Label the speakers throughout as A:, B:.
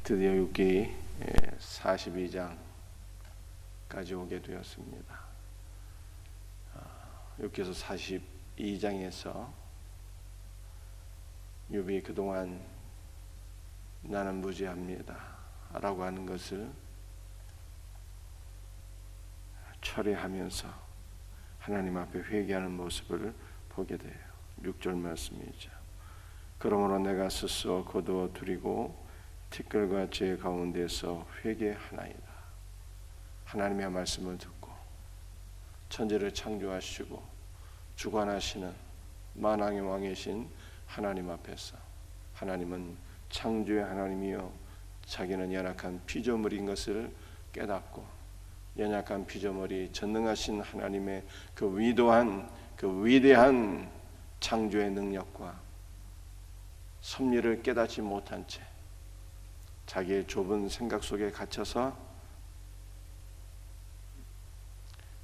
A: 드디어 욥기 42장까지 오게 되었습니다. 욥기서 42장에서 욥이 그동안 나는 무죄합니다 라고 하는 것을 철회하면서 하나님 앞에 회개하는 모습을 보게 돼요. 6절 말씀이죠. 그러므로 내가 스스로 거두어 두리고 티끌과 제 가운데서 회개하나이다. 하나님의 말씀을 듣고 천지를 창조하시고 주관하시는 만왕의 왕이신 하나님 앞에서, 하나님은 창조의 하나님이요 자기는 연약한 피조물인 것을 깨닫고 연약한 피조물이 전능하신 하나님의 그 위대한 창조의 능력과 섭리를 깨닫지 못한 채 자기의 좁은 생각 속에 갇혀서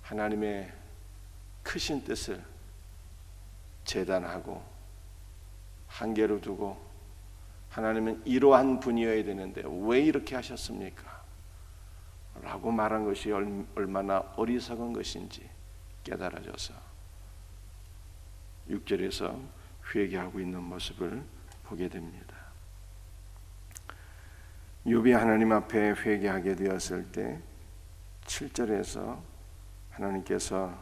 A: 하나님의 크신 뜻을 재단하고 한계로 두고 하나님은 이러한 분이어야 되는데 왜 이렇게 하셨습니까? 라고 말한 것이 얼마나 어리석은 것인지 깨달아져서 6절에서 회개하고 있는 모습을 보게 됩니다. 욥이 하나님 앞에 회개하게 되었을 때 7절에서 하나님께서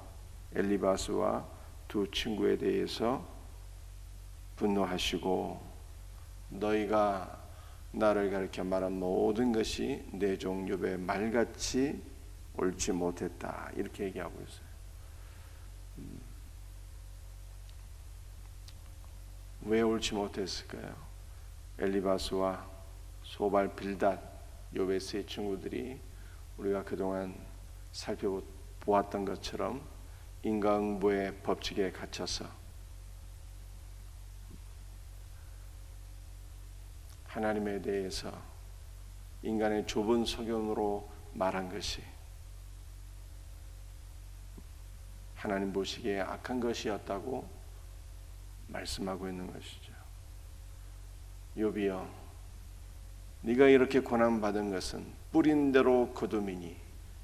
A: 엘리바스와 두 친구에 대해서 분노하시고 너희가 나를 가리켜 말한 모든 것이 내 종 욥의 말같이 옳지 못했다 이렇게 얘기하고 있어요. 왜 옳지 못했을까요? 엘리바스와 소발, 빌닷, 욥의 세 친구들이 우리가 그동안 살펴보았던 것처럼 인과응보의 법칙에 갇혀서 하나님에 대해서 인간의 좁은 소견으로 말한 것이 하나님 보시기에 악한 것이었다고 말씀하고 있는 것이죠. 욥이여, 네가 이렇게 고난받은 것은 뿌린 대로 거둠이니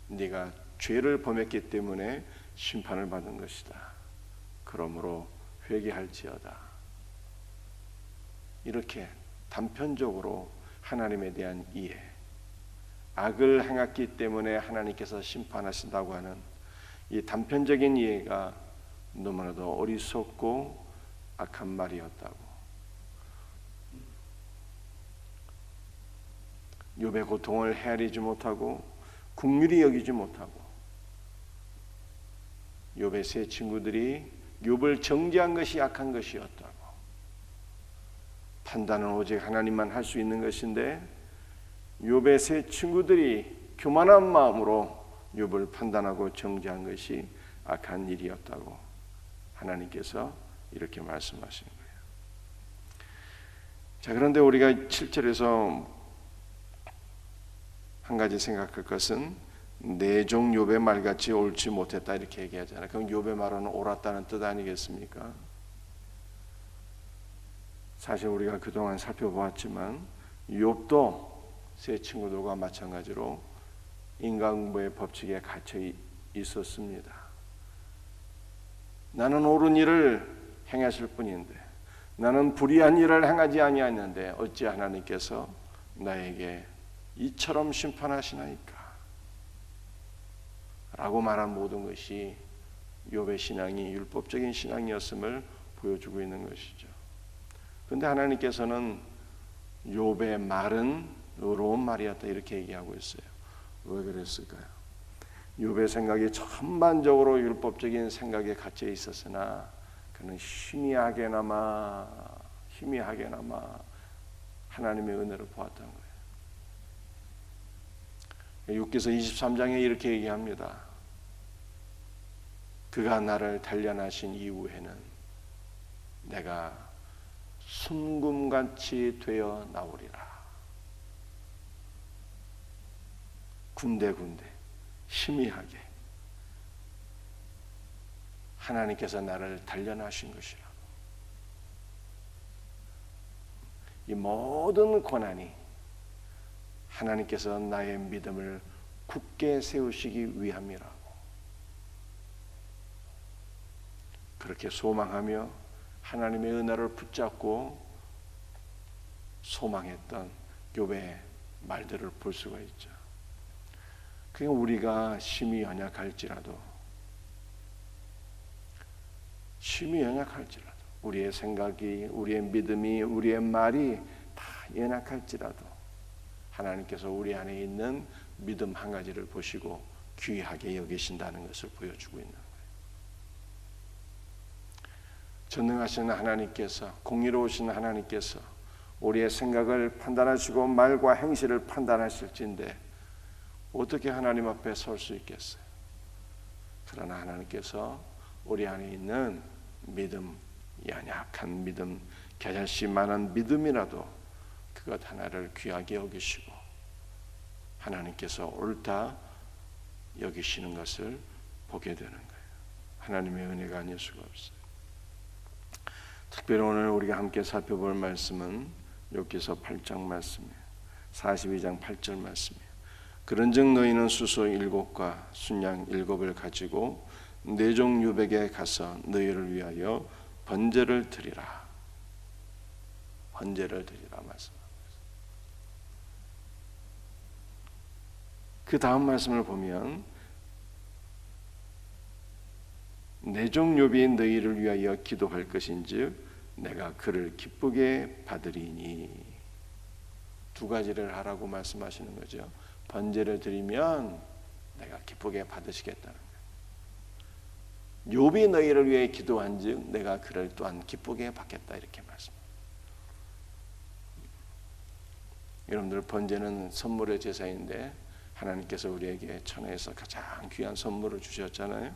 A: 네가 죄를 범했기 때문에 심판을 받은 것이다. 그러므로 회개할지어다. 이렇게 단편적으로 하나님에 대한 이해, 악을 행했기 때문에 하나님께서 심판하신다고 하는 이 단편적인 이해가 너무나도 어리석고 악한 말이었다고. 욥의 고통을 헤아리지 못하고 긍휼히 여기지 못하고 욥의 세 친구들이 욥을 정죄한 것이 악한 것이었다고. 판단은 오직 하나님만 할 수 있는 것인데 욥의 세 친구들이 교만한 마음으로 욥을 판단하고 정죄한 것이 악한 일이었다고 하나님께서 이렇게 말씀하신 거예요. 자, 그런데 우리가 7절에서 한 가지 생각할 것은 내 종 욥의 말같이 옳지 못했다 이렇게 얘기하잖아요. 그럼 욥의 말은 옳았다는 뜻 아니겠습니까? 사실 우리가 그동안 살펴보았지만 욥도 세 친구들과 마찬가지로 인과응보의 법칙에 갇혀 있었습니다. 나는 옳은 일을 행했을 뿐인데, 나는 불의한 일을 행하지 아니하였는데 어찌 하나님께서 나에게 이처럼 심판하시나이까? 라고 말한 모든 것이 욥의 신앙이 율법적인 신앙이었음을 보여주고 있는 것이죠. 그런데 하나님께서는 욥의 말은 의로운 말이었다 이렇게 얘기하고 있어요. 왜 그랬을까요? 욥의 생각이 전반적으로 율법적인 생각에 갇혀 있었으나 그는 희미하게나마 하나님의 은혜를 보았던 거예요. 욥기서 23장에 이렇게 얘기합니다. 그가 나를 단련하신 이후에는 내가 순금같이 되어 나오리라. 군데군데 희미하게 하나님께서 나를 단련하신 것이라. 이 모든 고난이 하나님께서 나의 믿음을 굳게 세우시기 위함이라고 그렇게 소망하며 하나님의 은혜를 붙잡고 소망했던 욥의 말들을 볼 수가 있죠. 그러니까 우리가 심히 연약할지라도 우리의 생각이, 우리의 믿음이, 우리의 말이 다 연약할지라도 하나님께서 우리 안에 있는 믿음 한 가지를 보시고 귀하게 여기신다는 것을 보여주고 있는 거예요. 전능하신 하나님께서, 공의로우신 하나님께서 우리의 생각을 판단하시고 말과 행실을 판단하실진데 어떻게 하나님 앞에 설 수 있겠어요? 그러나 하나님께서 우리 안에 있는 믿음, 연약한 믿음, 겨자씨만한 믿음이라도 그것 하나를 귀하게 여기시고 하나님께서 옳다 여기시는 것을 보게 되는 거예요. 하나님의 은혜가 아닐 수가 없어요. 특별히 오늘 우리가 함께 살펴볼 말씀은 욥기서 8장 말씀이에요. 42장 8절 말씀이에요. 그런즉 너희는 수소 7과 순양 7을 가지고 내 종 욥에게 가서 너희를 위하여 번제를 드리라. 번제를 드리라 말씀합니다. 그 다음 말씀을 보면 내 종 욥이 너희를 위하여 기도할 것인즉 내가 그를 기쁘게 받으리니. 두 가지를 하라고 말씀하시는 거죠. 번제를 드리면 내가 기쁘게 받으시겠다는 거예요. 욥이 너희를 위해 기도한즉 내가 그를 또한 기쁘게 받겠다 이렇게 말씀합니다. 여러분들 번제는 선물의 제사인데 하나님께서 우리에게 천하에서 가장 귀한 선물을 주셨잖아요.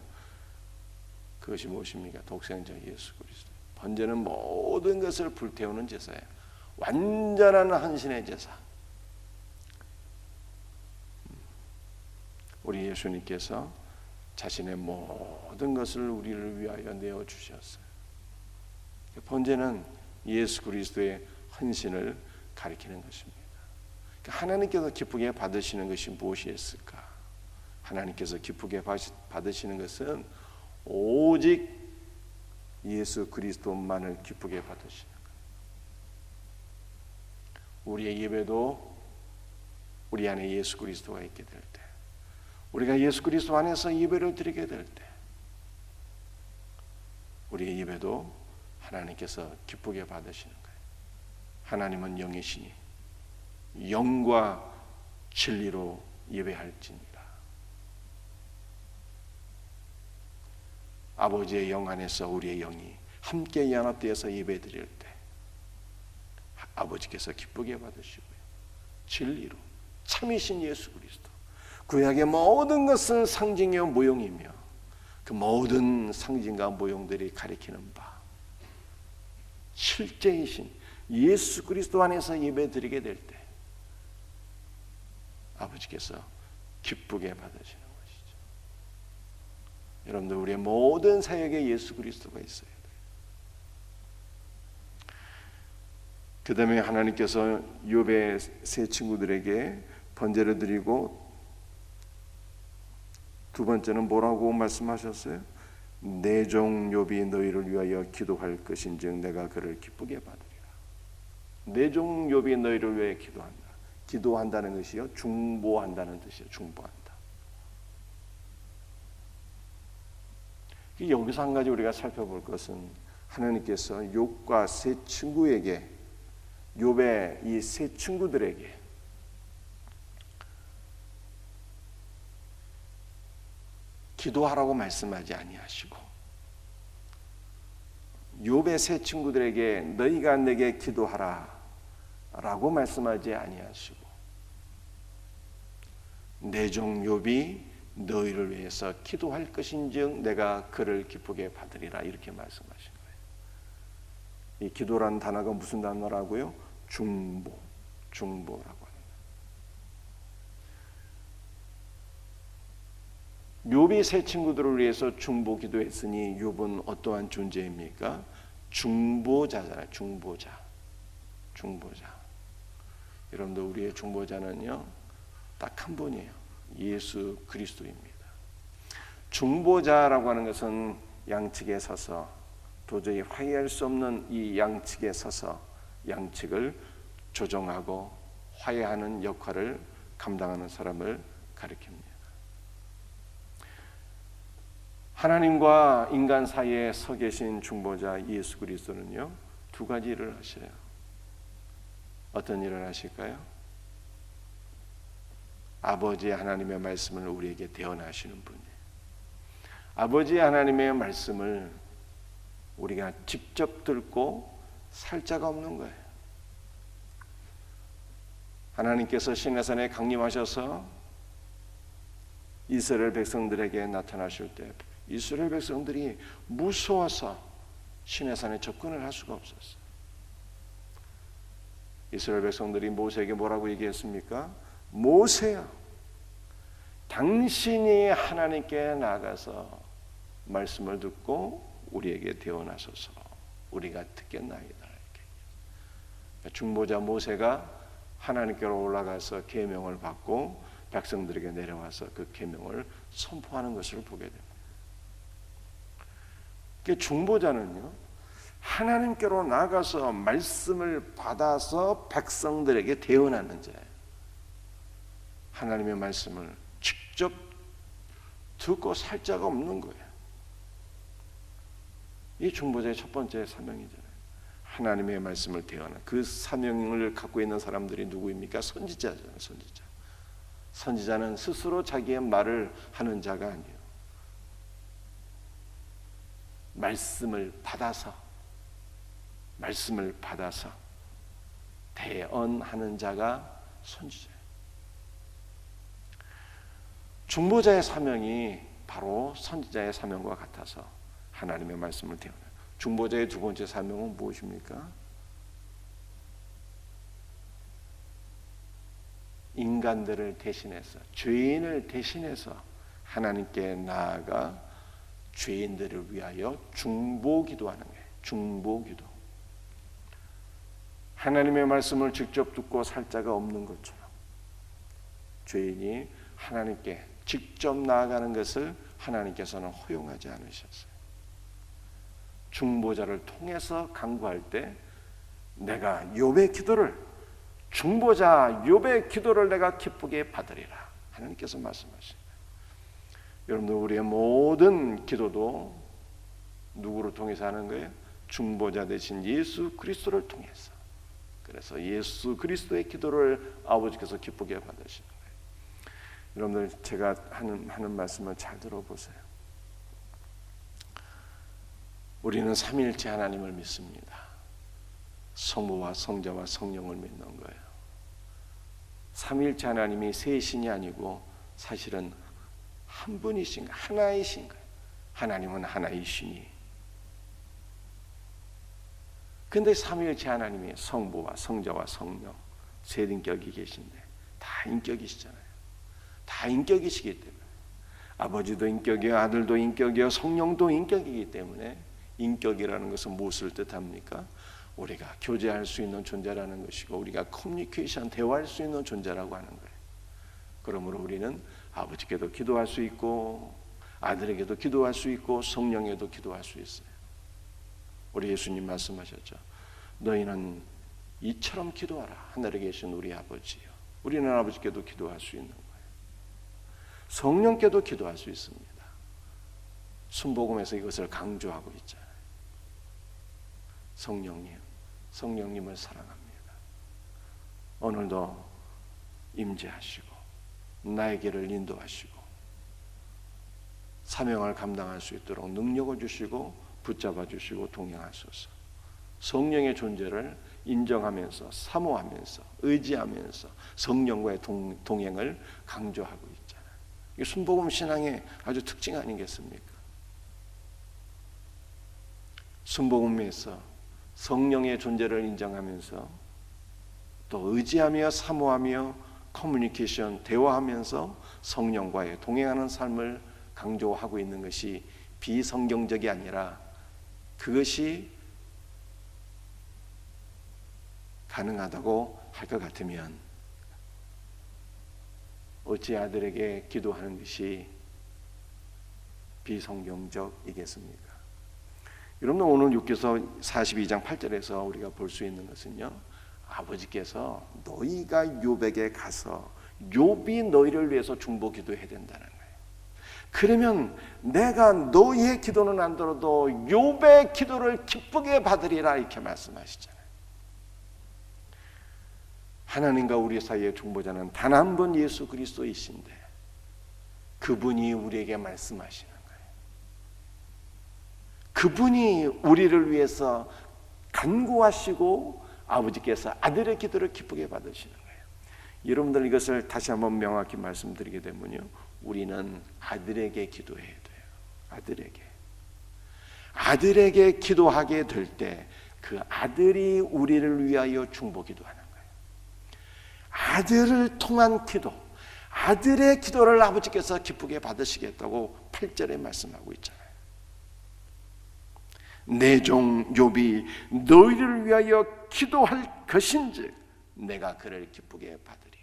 A: 그것이 무엇입니까? 독생자 예수 그리스도. 번제는 모든 것을 불태우는 제사예요. 완전한 헌신의 제사. 우리 예수님께서 자신의 모든 것을 우리를 위하여 내어 주셨어요. 번제는 예수 그리스도의 헌신을 가리키는 것입니다. 하나님께서 기쁘게 받으시는 것이 무엇이었을까? 하나님께서 기쁘게 받으시는 것은 오직 예수 그리스도만을 기쁘게 받으시는 거예요. 우리의 예배도 우리 안에 예수 그리스도가 있게 될 때, 우리가 예수 그리스도 안에서 예배를 드리게 될 때, 우리의 예배도 하나님께서 기쁘게 받으시는 거예요. 하나님은 영이시니 영과 진리로 예배할지니라. 아버지의 영 안에서 우리의 영이 함께 연합되어서 예배드릴 때 아버지께서 기쁘게 받으시고요. 진리로 참이신 예수 그리스도, 구약의 모든 것은 상징이요 모형이며 그 모든 상징과 모형들이 가리키는 바 실제이신 예수 그리스도 안에서 예배드리게 될 때 아버지께서 기쁘게 받으시는 것이죠. 여러분들 우리의 모든 사역에 예수 그리스도가 있어야 돼요. 그 다음에 하나님께서 욥의 세 친구들에게 번제를 드리고 두 번째는 뭐라고 말씀하셨어요? 내 종 욥이 너희를 위하여 기도할 것인즉 내가 그를 기쁘게 받으리라. 내 종 욥이 너희를 위해 기도한다. 기도한다는 것이요 중보한다는 뜻이에요. 중보한다. 여기서 한 가지 우리가 살펴볼 것은 하나님께서 욥과 세 친구에게, 욥의 이 세 친구들에게 기도하라고 말씀하지 아니하시고 욥의 세 친구들에게 너희가 내게 기도하라 라고 말씀하지 아니하시고 내 종 욥이 너희를 위해서 기도할 것인즉 내가 그를 기쁘게 받으리라 이렇게 말씀하신 거예요. 이 기도라는 단어가 무슨 단어라고요? 중보라고 합니다. 욥이 세 친구들을 위해서 중보 기도했으니 욥은 어떠한 존재입니까? 중보자잖아요. 중보자. 여러분들 우리의 중보자는요 딱 한 분이에요. 예수 그리스도입니다. 중보자라고 하는 것은 양측에 서서 도저히 화해할 수 없는 이 양측에 서서 양측을 조정하고 화해하는 역할을 감당하는 사람을 가리킵니다. 하나님과 인간 사이에 서 계신 중보자 예수 그리스도는요 두 가지 일을 하셔요. 어떤 일을 하실까요? 아버지 하나님의 말씀을 우리에게 대언하시는 분이에요. 아버지 하나님의 말씀을 우리가 직접 듣고 살 자가 없는 거예요. 하나님께서 시내산에 강림하셔서 이스라엘 백성들에게 나타나실 때 이스라엘 백성들이 무서워서 시내산에 접근을 할 수가 없었어요. 이스라엘 백성들이 모세에게 뭐라고 얘기했습니까? 모세야, 당신이 하나님께 나가서 말씀을 듣고 우리에게 대언하소서. 우리가 듣겠나이다. 이렇게. 중보자 모세가 하나님께로 올라가서 계명을 받고 백성들에게 내려와서 그 계명을 선포하는 것을 보게 됩니다. 중보자는요 하나님께로 나가서 말씀을 받아서 백성들에게 대언하는 자예요. 하나님의 말씀을 직접 듣고 살 자가 없는 거예요. 이 중보자의 첫 번째 사명이잖아요. 하나님의 말씀을 대언하는 그 사명을 갖고 있는 사람들이 누구입니까? 선지자잖아요. 선지자. 선지자는 스스로 자기의 말을 하는 자가 아니에요. 말씀을 받아서 대언하는 자가 선지자예요. 중보자의 사명이 바로 선지자의 사명과 같아서 하나님의 말씀을 대언해요. 중보자의 두 번째 사명은 무엇입니까? 인간들을 대신해서, 죄인을 대신해서 하나님께 나아가 죄인들을 위하여 중보기도하는 거예요. 중보기도. 하나님의 말씀을 직접 듣고 살 자가 없는 것처럼 죄인이 하나님께 직접 나아가는 것을 하나님께서는 허용하지 않으셨어요. 중보자를 통해서 간구할 때 내가 욥의 기도를, 중보자 욥의 기도를 내가 기쁘게 받으리라 하나님께서 말씀하십니다. 여러분들 우리의 모든 기도도 누구를 통해서 하는 거예요? 중보자 되신 예수 그리스도를 통해서. 그래서 예수 그리스도의 기도를 아버지께서 기쁘게 받으시는 거예요. 여러분들 제가 하는 말씀을 잘 들어보세요. 우리는 삼위일체 하나님을 믿습니다. 성부와 성자와 성령을 믿는 거예요. 삼위일체 하나님이 셋신이 아니고 사실은 한 분이신, 하나이신 거예요. 하나님은 하나이시니. 근데 삼위일체 하나님이 성부와 성자와 성령 세 인격이 계신데 다 인격이시잖아요. 다 인격이시기 때문에 아버지도 인격이요, 아들도 인격이요, 성령도 인격이기 때문에 인격이라는 것은 무엇을 뜻합니까? 우리가 교제할 수 있는 존재라는 것이고 우리가 커뮤니케이션, 대화할 수 있는 존재라고 하는 거예요. 그러므로 우리는 아버지께도 기도할 수 있고 아들에게도 기도할 수 있고 성령에게도 기도할 수 있어요. 우리 예수님 말씀하셨죠. 너희는 이처럼 기도하라. 하늘에 계신 우리 아버지요. 우리는 아버지께도 기도할 수 있는 거예요. 성령께도 기도할 수 있습니다. 순복음에서 이것을 강조하고 있잖아요. 성령님을 사랑합니다. 오늘도 임재하시고 나의 길을 인도하시고 사명을 감당할 수 있도록 능력을 주시고 붙잡아 주시고 동행하소서. 성령의 존재를 인정하면서 사모하면서 의지하면서 성령과의 동행을 강조하고 있잖아요. 이게 순복음 신앙의 아주 특징 아니겠습니까? 순복음에서 성령의 존재를 인정하면서 또 의지하며 사모하며 커뮤니케이션, 대화하면서 성령과의 동행하는 삶을 강조하고 있는 것이 비성경적이 아니라 그것이 가능하다고 할 것 같으면 어찌 아들에게 기도하는 것이 비성경적이겠습니까? 여러분, 오늘 욥기서 42장 8절에서 우리가 볼 수 있는 것은요, 아버지께서 너희가 욥에게 가서 욥이 너희를 위해서 중보 기도해야 된다는 거예요. 그러면 내가 너희의 기도는 안 들어도 욥의 기도를 기쁘게 받으리라, 이렇게 말씀하시잖아요. 하나님과 우리 사이의 중보자는 단 한 분 예수 그리스도이신데 그분이 우리에게 말씀하시는 거예요. 그분이 우리를 위해서 간구하시고 아버지께서 아들의 기도를 기쁘게 받으시는 거예요. 여러분들, 이것을 다시 한번 명확히 말씀드리게 되면요, 우리는 아들에게 기도해야 돼요. 아들에게 기도하게 될 때 그 아들이 우리를 위하여 중보 기도하는 거예요. 아들을 통한 기도, 아들의 기도를 아버지께서 기쁘게 받으시겠다고 8절에 말씀하고 있잖아요. 내 종 욥이 너희를 위하여 기도할 것인즉 내가 그를 기쁘게 받으리니.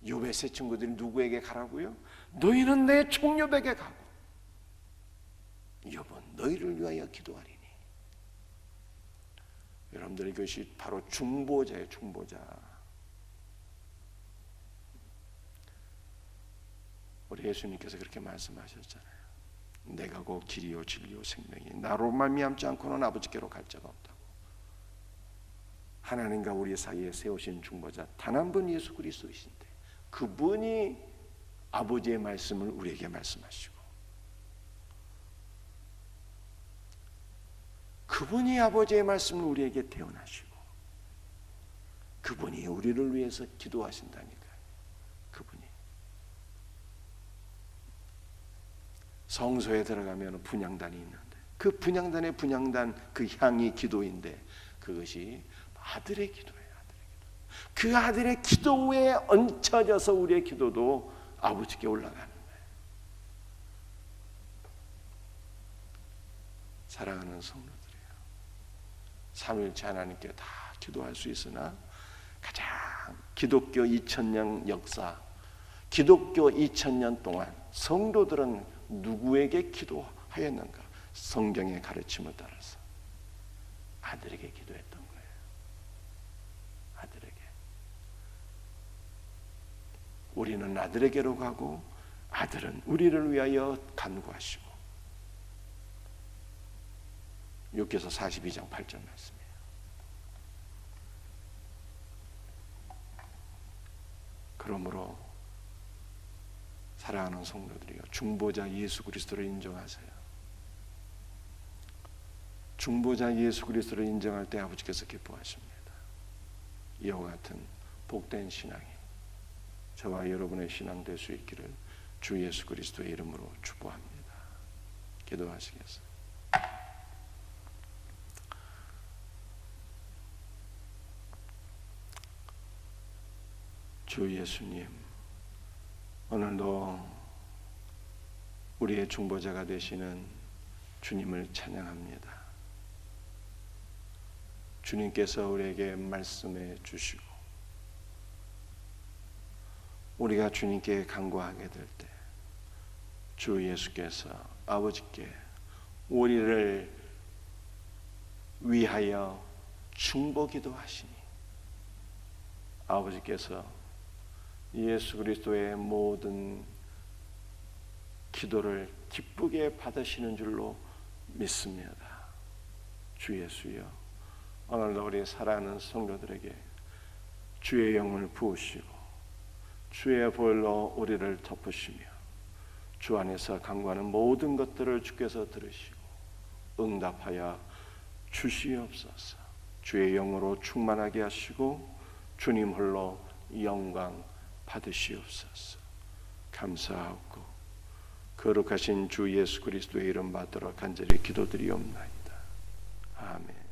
A: 욥의 세 친구들이 누구에게 가라고요? 너희는 내 종 욥에게 가고 욥은 너희를 위하여 기도하리니. 여러분들, 이것이 바로 중보자예요. 중보자. 우리 예수님께서 그렇게 말씀하셨잖아요. 내가 곧 길이요 진리요 생명이 나로 말미암지 않고는 아버지께로 갈 자가 없다고. 하나님과 우리 사이에 세우신 중보자 단 한 분 예수 그리스도이신데 그분이 아버지의 말씀을 우리에게 말씀하시고 그분이 아버지의 말씀을 우리에게 대언하시고 그분이 우리를 위해서 기도하신다니까요. 그분이 성소에 들어가면 분향단이 있는데 그 분향단의 분향단 그 향이 기도인데 그것이 아들의 기도예요. 그 아들의 기도에 얹혀져서 우리의 기도도 아버지께 올라가는 거예요. 사랑하는 성도들이요, 삼위일체 하나님께 다 기도할 수 있으나 가장 기독교 2000년 역사, 기독교 2000년 동안 성도들은 누구에게 기도하였는가? 성경의 가르침을 따라서 아들에게 기도했던 거예요. 아들에게. 우리는 아들에게로 가고 아들은 우리를 위하여 간구하시고. 욥기서 42장 8절 말씀이에요. 그러므로 사랑하는 성도들이요, 중보자 예수 그리스도를 인정하세요. 중보자 예수 그리스도를 인정할 때 아버지께서 기뻐하십니다. 이와 같은 복된 신앙이 저와 여러분의 신앙 될 수 있기를 주 예수 그리스도의 이름으로 축복합니다. 기도하시겠어요? 주 예수님, 오늘도 우리의 중보자가 되시는 주님을 찬양합니다. 주님께서 우리에게 말씀해 주시고 우리가 주님께 간구하게 될 때 주 예수께서 아버지께 우리를 위하여 중보기도 하시니 아버지께서 예수 그리스도의 모든 기도를 기쁘게 받으시는 줄로 믿습니다. 주 예수여, 오늘도 우리 사랑하는 성도들에게 주의 영을 부으시고 주의 보혈로 우리를 덮으시며 주 안에서 간구하는 모든 것들을 주께서 들으시고 응답하여 주시옵소서. 주의 영으로 충만하게 하시고 주님 홀로 영광 받으시옵소서. 감사하고 거룩하신 주 예수 그리스도의 이름 받들어 간절히 기도드리옵나이다. 아멘.